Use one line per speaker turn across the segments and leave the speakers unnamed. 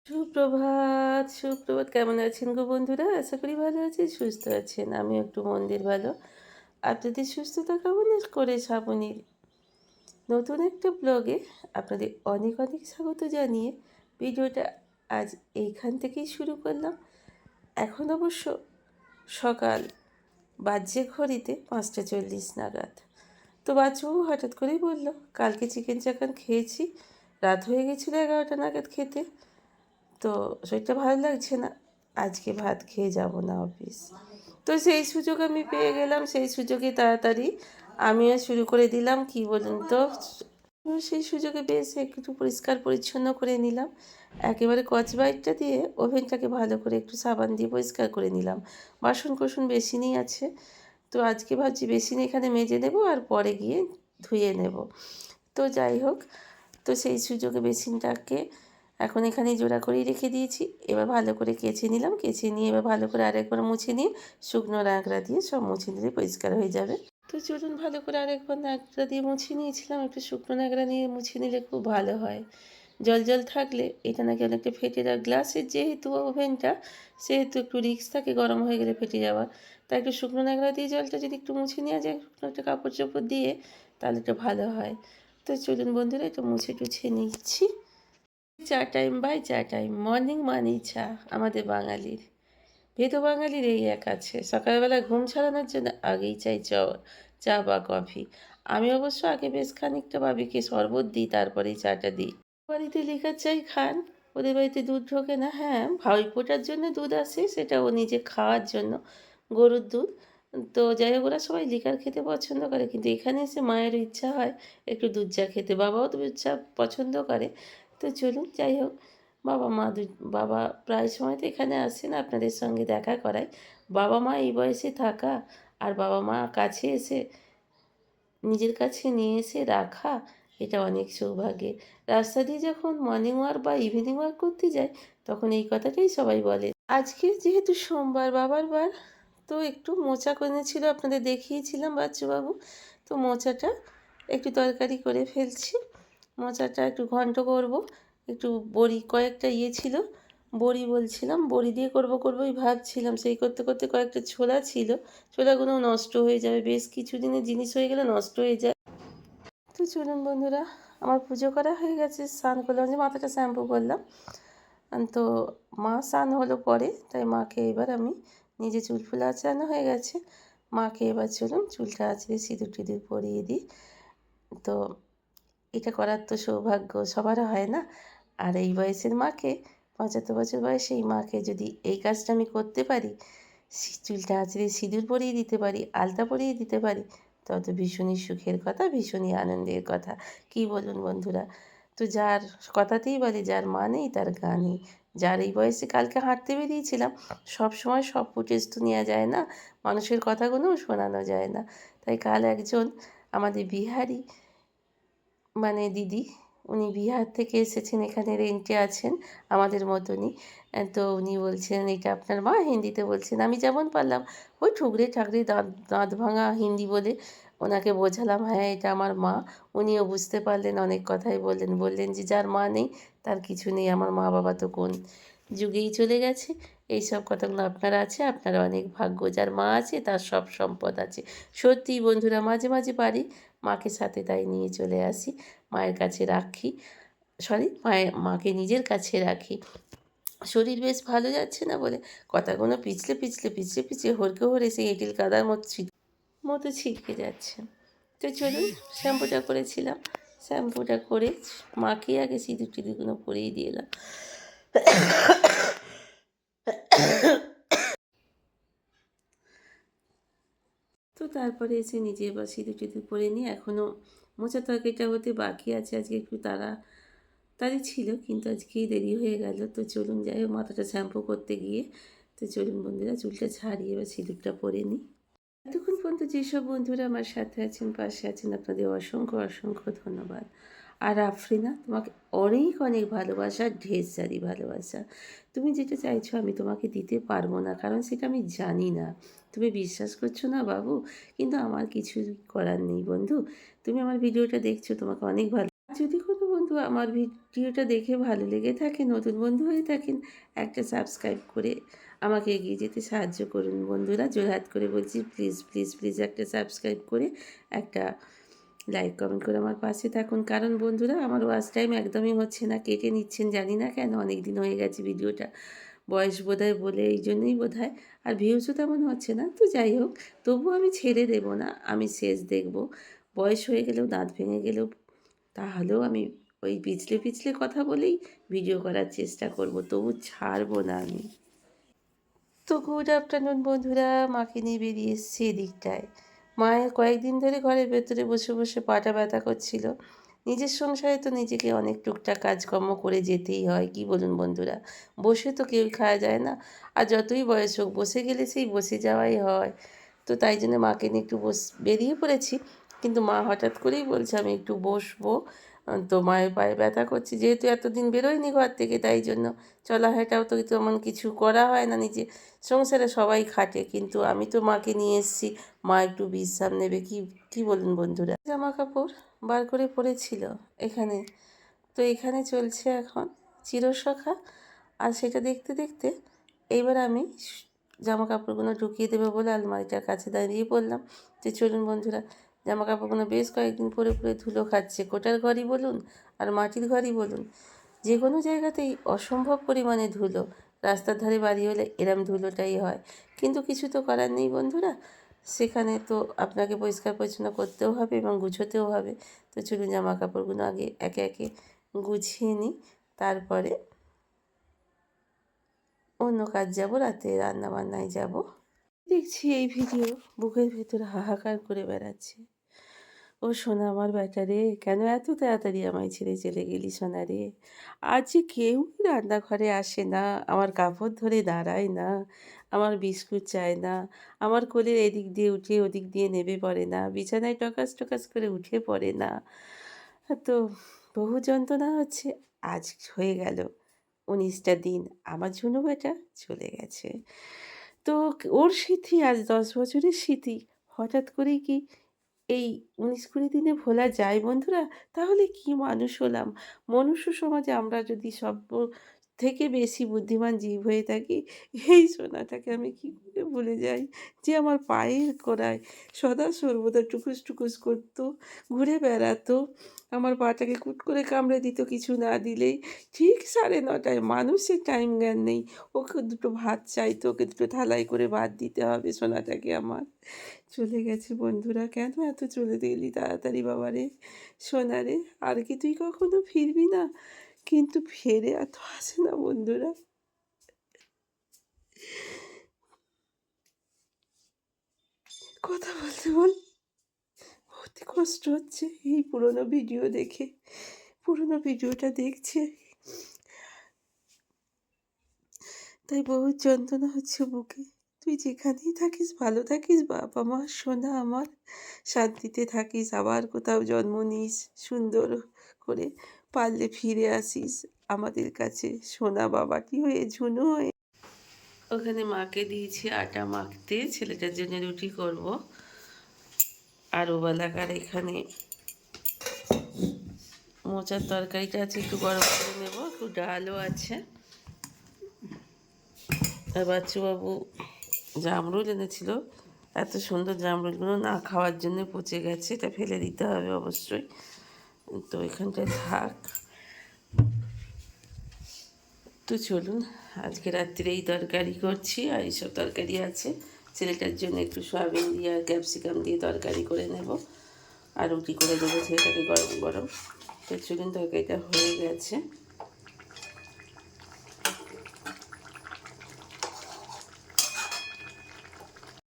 সুপ্রভাত, সুপ্রভাত। কেমন আছেন গো বন্ধুরা? আশা করি ভালো আছেন, সুস্থ আছেন। আমিও একটু মন্দির ভালো। আপনাদের সুস্থতা কেমন করে শ্রাবণীর নতুন একটা ব্লগে আপনাদের অনেক অনেক স্বাগত জানিয়ে ভিডিওটা আজ এইখান থেকেই শুরু করলাম। এখন অবশ্য সকাল বাজছে ঘড়িতে 5:40 নাগাদ। তো বাচ্চাও হঠাৎ করেই বলল, কালকে চিকেন চাকান খেয়েছি, রাত হয়ে গেছিলো 11টা নাগাদ খেতে, তো শরীরটা ভালো লাগছে না, আজকে ভাত খেয়ে যাব না অফিস। তো সেই সুযোগ আমি পেয়ে গেলাম, সেই সুযোগে তাড়াতাড়ি আমিও শুরু করে দিলাম। কি বলুন তো, সেই সুযোগে বেশ একটু পরিষ্কার পরিচ্ছন্ন করে নিলাম। একেবারে কচবাইটটা দিয়ে ওভেনটাকে ভালো করে একটু সাবান দিয়ে পরিষ্কার করে নিলাম। বাসন কোসন বেসিনই আছে, তো আজকে ভাবছি বেসিন এখানে মেজে নেব আর পরে গিয়ে ধুয়ে নেব। তো যাই হোক, তো সেই সুযোগে বেসিনটাকে এখন এখানে জোড়া করেই রেখে দিয়েছি। এবার ভালো করে কেচে নিলাম, কেচে নিয়ে এবার ভালো করে আরেকবার মুছে নিয়ে শুকনো ন্যাকড়া দিয়ে সব মুছে নিলে পরিষ্কার হয়ে যাবে। তো চলুন, ভালো করে আরেকবার ন্যাকড়া দিয়ে মুছে নিয়েছিলাম, একটু শুকনো ন্যাকড়া নিয়ে মুছে নিলে খুব ভালো হয়। জল জল থাকলে এটা নাকি অনেকটা ফেটে যায়। গ্লাসের যেহেতু ওভেনটা, সেহেতু একটু রিস্ক থাকে গরম হয়ে গেলে ফেটে যাওয়ার। তাই একটু শুকনো ন্যাকড়া দিয়ে জলটা যদি একটু মুছে নেওয়া যায়, শুকনো একটা কাপড় চোপড় দিয়ে, তাহলে একটু ভালো হয়। তো চলুন বন্ধুরা, একটু মুছে টুছে নিচ্ছি। চা টাইম বাই চা টাইম, মর্নিং মানেই চা। আমাদের বাঙালির, ভেতো বাঙালির এই এক আছে, সকালবেলা ঘুম ছাড়ানোর জন্য আগেই চাই চা বা কফি। আমি অবশ্য আগে বেশ খানিকটা ভাবিকে শরবত দিই, তারপরেই চাটা দিই। বাড়িতে লিকার চাই খান, ওদের বাড়িতে দুধ ঢোকে না। হ্যাঁ, ভাইফোঁটার জন্য দুধ আসে, সেটা ও নিজে খাওয়ার জন্য, গরুর দুধ। তো যাই হোক, ওরা সবাই লিকার খেতে পছন্দ করে, কিন্তু এখানে এসে মায়ের ইচ্ছা হয় একটু দুধ চা খেতে। বাবাও দুধ চা পছন্দ করে। তো চলুন, যাই হোক, বাবা প্রায় সময় তো এখানে আসেন, আপনাদের সঙ্গে দেখা করায়। বাবা মা এই বয়সে থাকা আর বাবা মা কাছে এসে নিজের কাছে নিয়ে এসে রাখা, এটা অনেক সৌভাগ্যের। রাস্তা দিয়ে যখন মর্নিং ওয়াক বা ইভিনিং ওয়াক করতে যাই, তখন এই কথাটাই সবাই বলে। আজকে যেহেতু সোমবার, বাবার বার, তো একটু মোচা করেছিল, আপনাদের দেখিয়েছিলাম বাচ্চুবাবু। তো মোচাটা একটু তরকারি করে ফেলছি। মোচাটা একটু ঘন্ট করব। একটু বড়ি কয়েকটা ছিল, বড়ি বলছিলাম, বড়ি দিয়ে করবই ভাবছিলাম। সেই করতে করতে কয়েকটা ছোলা ছিল, ছোলাগুলো নষ্ট হয়ে যাবে, বেশ কিছুদিনের জিনিস হয়ে গেলে নষ্ট হয়ে যায়। তো চলুন বন্ধুরা, আমার পুজো করা হয়ে গেছে, স্নান করলাম, যে মাথাটা শ্যাম্পু করলাম। তো মা স্নান হলো পরে, তাই মাকে এবার আমি, নিজে চুল ফুল আঁচড়ানো হয়ে গেছে, মাকে এবার চলুন চুলটা আঁচড়ে সিঁদুর টিঁদুর পরিয়ে দিই। তো এটা করার তো সৌভাগ্য সবার হয় না। আর এই বয়সের মাকে, 75 বছর বয়সে এই মাকে যদি এই কাজটা আমি করতে পারি, চুলটা আঁচড়ে সিঁদুর পরিয়ে দিতে পারি, আলতা পরিয়ে দিতে পারি, তত ভীষণই সুখের কথা, ভীষণই আনন্দের কথা। কি বলুন বন্ধুরা? তো যার কথাতেই বলে, যার মা নেই তার গা নেই। যার এই বয়সে, কালকে হাঁটতে বেরিয়েছিলাম, সব সময় সব ফুটেজ তো নেওয়া যায় না, মানুষের কথাগুলোও শোনানো যায় না। তাই কাল একজন আমাদের বিহারি, মানে দিদি, উনি বিহার থেকে এসেছেন, এখানে রেন্টে আছেন আমাদের মতনই। তো উনি বলছেন, এটা আপনার মা? হিন্দিতে বলছেন। আমি যেমন পারলাম ওই ঠুকরে ঠাকরে দাঁত দাঁত ভাঙা হিন্দি বলে ওনাকে বোঝালাম, হ্যাঁ এটা আমার মা। উনিও বুঝতে পারলেন, অনেক কথাই বললেন যে যার মা নেই তার কিছু নেই। আমার মা বাবা তো কোন যুগেই চলে গেছে। এই সব কথাগুলো আপনার আছে, আপনারা অনেক ভাগ্য, যার মা আছে তার সব সম্পদ আছে। সত্যিই বন্ধুরা, মাঝে মাঝে পারি মাকে সাথে তাই নিয়ে চলে আসি, মায়ের কাছে রাখি, মাকে নিজের কাছে রাখি। শরীর বেশ ভালো যাচ্ছে না বলে কথাগুলো পিছলে হরকে হরে সেই এঁটেল কাদার মতো ছিটকে যাচ্ছে। তো চলুন, শ্যাম্পুটা করেছিলাম, শ্যাম্পুটা করে মাকে আগে সিঁদুর টিঁদুরগুলো পরিয়ে দিয়ে এলাম। তো তারপরে এসে নিজে এবার সিঁদুর টিঁদুর পরে নিয়ে, এখনও মোচা তরকারিটা হতে বাকি আছে। আজকে একটু তাড়াতাড়ি ছিল, কিন্তু আজকেই দেরি হয়ে গেল। তো চলুন, যাই হোক, মাথাটা শ্যাম্পু করতে গিয়ে, তো চলুন বন্ধুরা, চুলটা ছাড়িয়ে এবার সিঁদুরটা পরে নিই। এতক্ষণ পর্যন্ত যেসব বন্ধুরা আমার সাথে আছেন, পাশে আছেন, আপনাদের অসংখ্য অসংখ্য ধন্যবাদ। আর আফরিনা, তোমাকে অনেক অনেক ভালোবাসা, ঢের সারি ভালোবাসা। তুমি যেটা চাইছো আমি তোমাকে দিতে পারবো না, কারণ সেটা আমি জানি না। তুমি বিশ্বাস করছো না বাবু, কিন্তু আমার কিছু করার নেই বন্ধু। তুমি আমার ভিডিওটা দেখছো, তোমাকে অনেক ভালো। যদি কোনো বন্ধু আমার ভিডিওটা দেখে ভালো লেগে থাকে, নতুন বন্ধু হয়ে থাকেন, একটা সাবস্ক্রাইব করে আমাকে এগিয়ে যেতে সাহায্য করুন বন্ধুরা। জোরহাত করে বলছি, প্লিজ প্লিজ প্লিজ একটা সাবস্ক্রাইব করে একটা লাইক কমেন্ট করে আমার পাশে থাকুন। কারণ বন্ধুরা, আমার ওয়াচ টাইম একদমই হচ্ছে না, কেটে নিচ্ছেন জানি না কেন, অনেক দিন হয়ে গেছে ভিডিওটা, বয়স বোধহয় বলে এই জন্যই বোধহয়, আর ভিউজও তেমন হচ্ছে না। তো যাই হোক, তবুও আমি ছেড়ে দেব না, আমি শেষ দেখব। বয়স হয়ে গেলেও, দাঁত ভেঙে গেলেও, তাহলেও আমি ওই পিছলে পিছলে কথা বলেই ভিডিও করার চেষ্টা করব, তবু ছাড়বো না আমি। তো গুড আফটারনুন বন্ধুরা, মাকে নিয়ে বেরিয়ে এসেছি এদিকটায়। মায়ের কয়েকদিন ধরে ঘরের ভেতরে বসে বসে পাটা ব্যথা করছিল। নিজের সংসারে তো নিজেকে অনেক টুকটাক কাজকর্ম করে যেতেই হয়, কি বলুন বন্ধুরা, বসে তো কেউই খাওয়া যায় না। আর যতই বয়স হোক, বসে গেলে সেই বসে যাওয়াই হয়। তো তাই জন্য মাকে নিয়ে একটু বেরিয়ে পড়েছি। কিন্তু মা হঠাৎ করেই বলছে আমি একটু বসবো। তো মায়ের পায়ে ব্যথা করছে, যেহেতু এতদিন বেরোয়নি ঘর থেকে, তাই জন্য চলাহাঁটাও তো তেমন কিছু করা হয় না। নিজে সংসারে সবাই খাটে, কিন্তু আমি তো মাকে নিয়ে এসেছি, মা একটু বিশ্রাম নেবে, কি কি বলুন বন্ধুরা। জামা কাপড় বার করে পড়েছিল এখানে, তো এখানে চলছে এখন চিরসখা। আর সেটা দেখতে দেখতে এইবার আমি জামা কাপড়গুলো ঢুকিয়ে দেবো বলে আলমারিটার কাছে দাঁড়িয়ে পড়লাম। যে চলুন বন্ধুরা, জামা কাপড়গুলো বেশ কয়েকদিন পরে পরে ধুলো খাচ্ছে, কোটার ঘরই বলুন আর মাটির ঘরই বলুন, যে কোনো জায়গাতেই অসম্ভব পরিমাণে ধুলো। রাস্তার ধারে বাড়ি হলে এরম ধুলোটাই হয়, কিন্তু কিছু তো করার নেই বন্ধুরা, সেখানে তো আপনাকে পরিষ্কার পরিচ্ছন্ন করতেও হবে এবং গুছোতেও হবে। তো চলুন জামা কাপড়গুলো আগে একে একে গুছিয়ে নিই, তারপরে অন্য কাজ যাব, রাতে রান্নাবান্নায় যাব। দেখছি এই ভিডিও বুকের ভেতরে হাহাকার করে বেড়াচ্ছে। ও সোনা আমার বেটা রে, কেন এত তাড়াতাড়ি আমায় ছেড়ে চলে গেলি সোনা রে? আজ যে কেউই রান্নাঘরে আসে না, আমার কাপড় ধরে দাঁড়ায় না, আমার বিস্কুট চায় না, আমার কোলের এদিক দিয়ে উঠে ওদিক দিয়ে নেবে পড়ে না, বিছানায় টকাস টকাস করে উঠে পড়ে না। তো বহু যন্ত্রণা হচ্ছে। আজ হয়ে গেল ১৯টা দিন আমার ঝুনু বেটা চলে গেছে। তো ওর স্মৃতি, আজ ১০ বছরের স্মৃতি হঠাৎ করেই কি এই ১৯-২০ দিনে ভোলা যায় বন্ধুরা? তাহলে কি মানুষ হলাম? মনুষ্য সমাজে আমরা যদি থেকে বেশি বুদ্ধিমান জীব হয়ে থাকি, এই সোনাটাকে আমি কি করে ভুলে যাই, যে আমার পায়ের গোড়ায় সদা সর্বদা টুকুস টুকুস করতো, ঘুরে বেড়াতো, আমার পাটাকে কুট করে কামড়ে দিত কিছু না দিলেই। ঠিক 9:30টায়, মানুষের টাইম জ্ঞান নেই। ওকে দুটো ভাত চাইতো, ওকে দুটো থালায় করে ভাত দিতে হবে সোনাটাকে আমার। চলে গেছে বন্ধুরা, কেন এত চলে গেলি তাড়াতাড়ি বাবা রে, সোনা রে, আর কি তুই কখনো ফিরবি না? কিন্তু ফেরে আর তো আসে না বন্ধুরা। কথা বলতে বল বহুত কষ্ট হচ্ছে এই পুরোনো ভিডিও দেখে। পুরোনো ভিডিওটা দেখছে, তাই বহুত যন্ত্রণা হচ্ছে বুকে। তুই যেখানেই থাকিস ভালো থাকিস বাবা মা, সোনা আমার, শান্তিতে থাকিস, আবার কোথাও জন্ম নিস সুন্দর করে, পারলে ফিরে আসিস আমাদের কাছে সোনা বাবাটি হয়ে, ঝুনু হয়ে। ওখানে মাকে দিয়েছি আটা মাখতে, ছেলেটার জন্য রুটি করব। আর ওবেলাকার এখানে মোচার তরকারিটা আছে, একটু গরম করে নেব, একটু ডালও আছে। আর বাচ্চুবাবু জামরুল এনেছিল, এত সুন্দর জামরুলগুলো না খাওয়ার জন্য পচে গেছে, এটা ফেলে দিতে হবে অবশ্যই। তো এখানটায় থাক। তো চলুন, আজকে রাত্রে এই তরকারি করছি, আর এইসব তরকারি আছে। ছেলেটার জন্য একটু সয়াবিন দিয়ে আর ক্যাপসিকাম দিয়ে তরকারি করে নেব, আর রুটি করে দেবো ছেলেটাকে গরম গরম। তো চলুন, তরকারিটা হয়ে গেছে।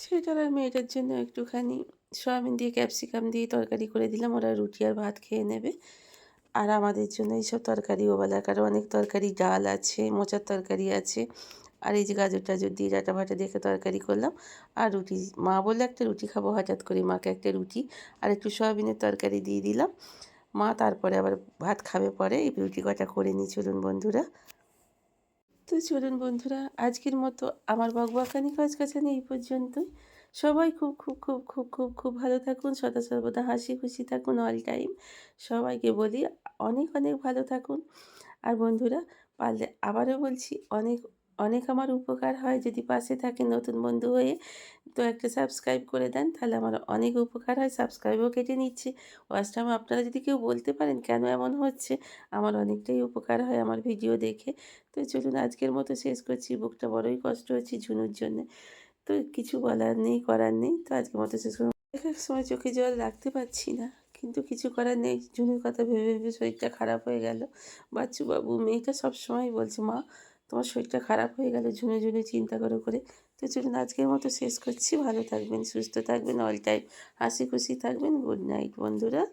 ছেলেটার আর মেয়েটার জন্য একটুখানি সয়াবিন দিয়ে ক্যাপসিকাম দিয়ে তরকারি করে দিলাম, ওরা রুটি আর ভাত খেয়ে নেবে। আর আমাদের জন্য এইসব তরকারি ওবেলাকার অনেক তরকারি, ডাল আছে, মোচার তরকারি আছে, আর এই যে গাজর টাজর দিয়ে ডাঁটা ফাটা দিয়ে একটা তরকারি করলাম, আর রুটি। মা বললে একটা রুটি খাবো, হঠাৎ করে মাকে একটা রুটি আর একটু সয়াবিনের তরকারি দিয়ে দিলাম। মা তারপরে আবার ভাত খাবে পরে, এই রুটি কটা করে নিই চলুন বন্ধুরা। তো চলুন বন্ধুরা, আজকের মতো আমার বকবকানি কাছাকাছি এই পর্যন্তই। সবাই খুব, খুব, খুব, খুব, খুব, খুব ভালো থাকুন, সদা সর্বদা হাসি খুশি থাকুন অল টাইম। সবাইকে বলি অনেক, অনেক ভালো থাকুন। আর বন্ধুরা পারলে আবারও বলছি অনেক, অনেক আমার উপকার হয় যদি পাশে থাকেন নতুন বন্ধু হয়ে। তো একটা সাবস্ক্রাইব করে দেন তাহলে আমার অনেক উপকার হয়। সাবস্ক্রাইবও কেটে নিচ্ছি। ওয়াচ টাইম আপনারা যদি কেউ বলতে পারেন কেন এমন হচ্ছে, আমার অনেকটাই উপকার হয় আমার ভিডিও দেখে। তো চলুন আজকের মতো শেষ করছি। বুকটা বড়ই কষ্ট হচ্ছে ঝুনুর জন্যে। তো কিছু বলার নেই, করার নেই। তো আজকের মতো শেষ করলাম। এক এক সময় চোখে জল রাখতে পারছি না। কিন্তু কিছু করার নেই। ঝুনুর কথা ভেবে, ভেবে শরীরটা খারাপ হয়ে গেল। বাচ্চু বাবু মেয়েটা সবসময় বলছে, "মা তোমার শরীরটা খারাপ হয়ে গেল ঝুনে, ঝুনে চিন্তা করে, করে।" তো চলুন আজকের মতো শেষ করছি। ভালো থাকবেন, সুস্থ থাকবেন, অল টাইম হাসি খুশি থাকবেন। গুড নাইট বন্ধুরা।